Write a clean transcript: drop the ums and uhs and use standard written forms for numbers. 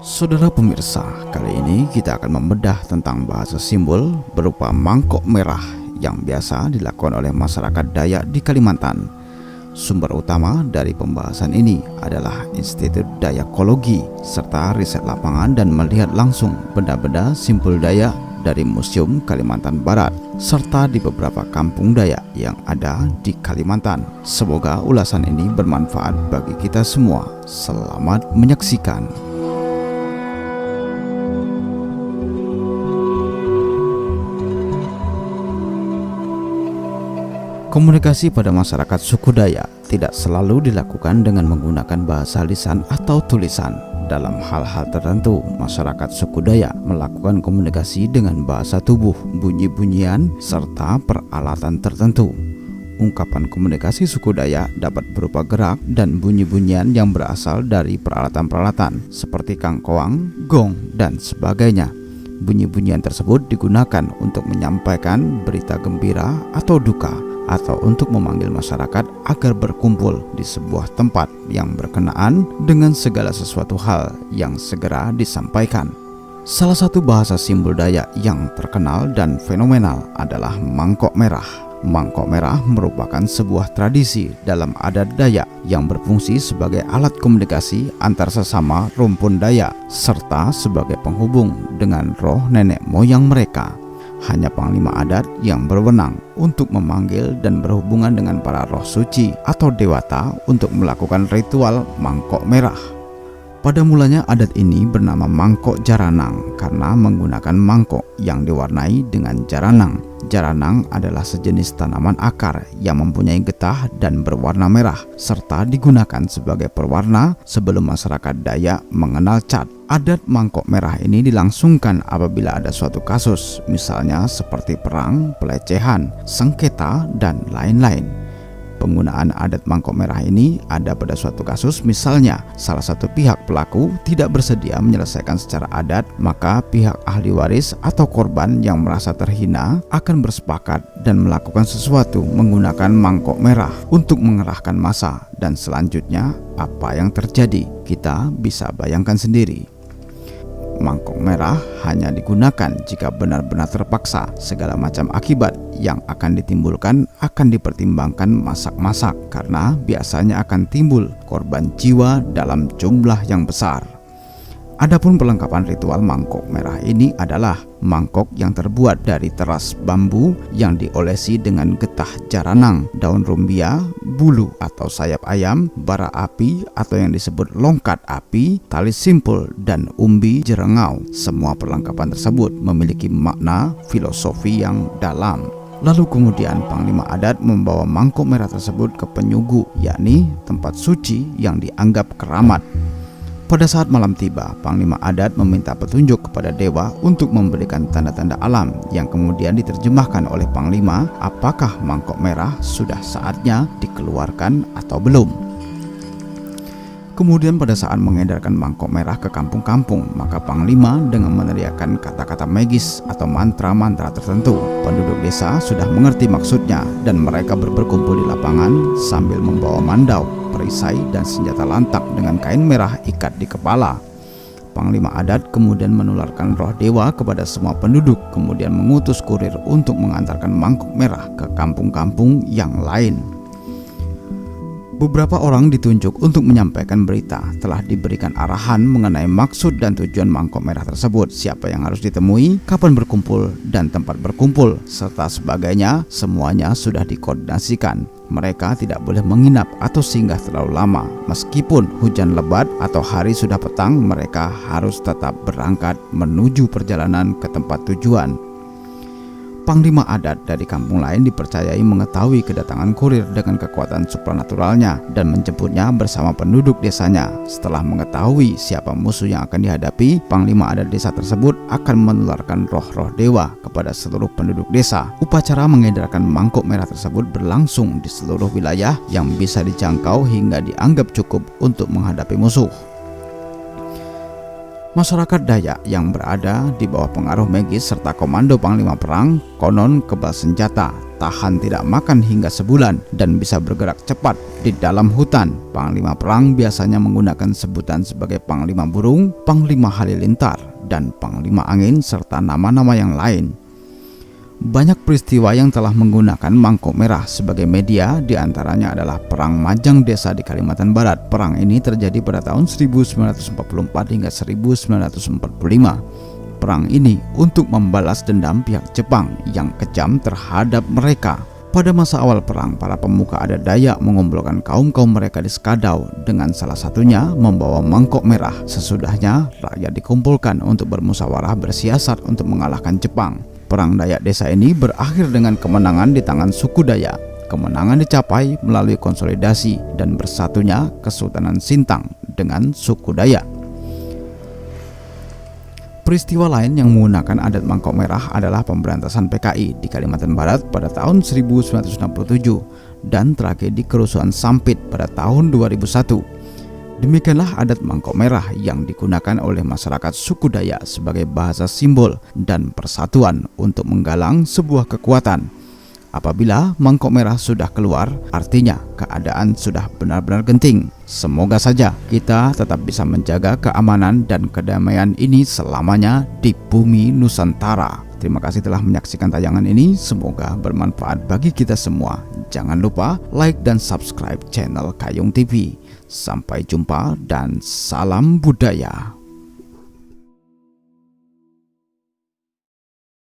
Saudara pemirsa, kali ini kita akan membedah tentang bahasa simbol berupa mangkok merah yang biasa dilakukan oleh masyarakat Dayak di Kalimantan. Sumber utama dari pembahasan ini adalah Institut Dayakologi serta riset lapangan dan melihat langsung benda-benda simbol Dayak dari Museum Kalimantan Barat serta di beberapa kampung Dayak yang ada di Kalimantan. Semoga ulasan ini bermanfaat bagi kita semua. Selamat menyaksikan. Komunikasi pada masyarakat suku Dayak tidak selalu dilakukan dengan menggunakan bahasa lisan atau tulisan. Dalam hal-hal tertentu, masyarakat suku Dayak melakukan komunikasi dengan bahasa tubuh, bunyi-bunyian, serta peralatan tertentu. Ungkapan komunikasi suku Dayak dapat berupa gerak dan bunyi-bunyian yang berasal dari peralatan-peralatan seperti kangkoang, gong, dan sebagainya. Bunyi-bunyian tersebut digunakan untuk menyampaikan berita gembira atau duka, atau untuk memanggil masyarakat agar berkumpul di sebuah tempat yang berkenaan dengan segala sesuatu hal yang segera disampaikan. Salah satu bahasa simbol Dayak yang terkenal dan fenomenal adalah mangkok merah. Mangkok merah merupakan sebuah tradisi dalam adat Dayak yang berfungsi sebagai alat komunikasi antar sesama rumpun Dayak serta sebagai penghubung dengan roh nenek moyang mereka. Hanya panglima adat yang berwenang untuk memanggil dan berhubungan dengan para roh suci atau dewata untuk melakukan ritual mangkok merah. Pada mulanya adat ini bernama mangkok jaranang karena menggunakan mangkok yang diwarnai dengan jaranang. Jaranang adalah sejenis tanaman akar yang mempunyai getah dan berwarna merah serta digunakan sebagai perwarna sebelum masyarakat Dayak mengenal cat. Adat mangkok merah ini dilangsungkan apabila ada suatu kasus, misalnya seperti perang, pelecehan, sengketa, dan lain-lain. Penggunaan adat mangkok merah ini ada pada suatu kasus, misalnya salah satu pihak pelaku tidak bersedia menyelesaikan secara adat, maka pihak ahli waris atau korban yang merasa terhina akan bersepakat dan melakukan sesuatu menggunakan mangkok merah untuk mengerahkan massa, dan selanjutnya apa yang terjadi kita bisa bayangkan sendiri. Mangkok merah hanya digunakan jika benar-benar terpaksa. Segala macam akibat yang akan ditimbulkan akan dipertimbangkan masak-masak karena biasanya akan timbul korban jiwa dalam jumlah yang besar. Adapun perlengkapan ritual mangkok merah ini adalah mangkok yang terbuat dari teras bambu yang diolesi dengan getah jaranang, daun rumbia, bulu atau sayap ayam, bara api atau yang disebut longkat api, tali simpul, dan umbi jerengau. Semua perlengkapan tersebut memiliki makna filosofi yang dalam. Lalu kemudian panglima adat membawa mangkok merah tersebut ke penyugu, yakni tempat suci yang dianggap keramat. Pada saat malam tiba, panglima adat meminta petunjuk kepada dewa untuk memberikan tanda-tanda alam yang kemudian diterjemahkan oleh panglima apakah mangkok merah sudah saatnya dikeluarkan atau belum. Kemudian pada saat mengedarkan mangkok merah ke kampung-kampung, maka panglima dengan meneriakkan kata-kata magis atau mantra-mantra tertentu. Penduduk desa sudah mengerti maksudnya dan mereka berkumpul di lapangan sambil membawa mandau, perisai, dan senjata lantak dengan kain merah ikat di kepala. Panglima adat kemudian menularkan roh dewa kepada semua penduduk, kemudian mengutus kurir untuk mengantarkan mangkok merah ke kampung-kampung yang lain. Beberapa orang ditunjuk untuk menyampaikan berita. Telah diberikan arahan mengenai maksud dan tujuan mangkok merah tersebut, siapa yang harus ditemui, kapan berkumpul, dan tempat berkumpul, serta sebagainya. Semuanya sudah dikoordinasikan. Mereka tidak boleh menginap atau singgah terlalu lama. Meskipun hujan lebat atau hari sudah petang, mereka harus tetap berangkat menuju perjalanan ke tempat tujuan. Panglima adat dari kampung lain dipercayai mengetahui kedatangan kurir dengan kekuatan supranaturalnya dan menjemputnya bersama penduduk desanya. Setelah mengetahui siapa musuh yang akan dihadapi, panglima adat desa tersebut akan menularkan roh-roh dewa kepada seluruh penduduk desa. Upacara mengedarkan mangkok merah tersebut berlangsung di seluruh wilayah yang bisa dijangkau hingga dianggap cukup untuk menghadapi musuh. Masyarakat Dayak yang berada di bawah pengaruh Megis serta komando panglima perang konon kebal senjata, tahan tidak makan hingga sebulan, dan bisa bergerak cepat di dalam hutan. Panglima perang biasanya menggunakan sebutan sebagai Panglima Burung, Panglima Halilintar, dan Panglima Angin serta nama-nama yang lain. Banyak peristiwa yang telah menggunakan mangkok merah sebagai media, diantaranya adalah Perang Majang Desa di Kalimantan Barat. Perang ini terjadi pada tahun 1944 hingga 1945. Perang ini untuk membalas dendam pihak Jepang yang kejam terhadap mereka. Pada masa awal perang, para pemuka adat Dayak mengumpulkan kaum-kaum mereka di Skadau, dengan salah satunya membawa mangkok merah. Sesudahnya, rakyat dikumpulkan untuk bermusyawarah bersiasat untuk mengalahkan Jepang. Perang Dayak Desa ini berakhir dengan kemenangan di tangan suku Dayak. Kemenangan dicapai melalui konsolidasi dan bersatunya Kesultanan Sintang dengan suku Dayak. Peristiwa lain yang menggunakan adat mangkok merah adalah pemberantasan PKI di Kalimantan Barat pada tahun 1967 dan tragedi kerusuhan Sampit pada tahun 2001. Demikianlah adat mangkok merah yang digunakan oleh masyarakat suku Dayak sebagai bahasa simbol dan persatuan untuk menggalang sebuah kekuatan. Apabila mangkok merah sudah keluar, artinya keadaan sudah benar-benar genting. Semoga saja kita tetap bisa menjaga keamanan dan kedamaian ini selamanya di bumi Nusantara. Terima kasih telah menyaksikan tayangan ini, semoga bermanfaat bagi kita semua. Jangan lupa like dan subscribe channel Kayung TV. Sampai jumpa dan salam budaya.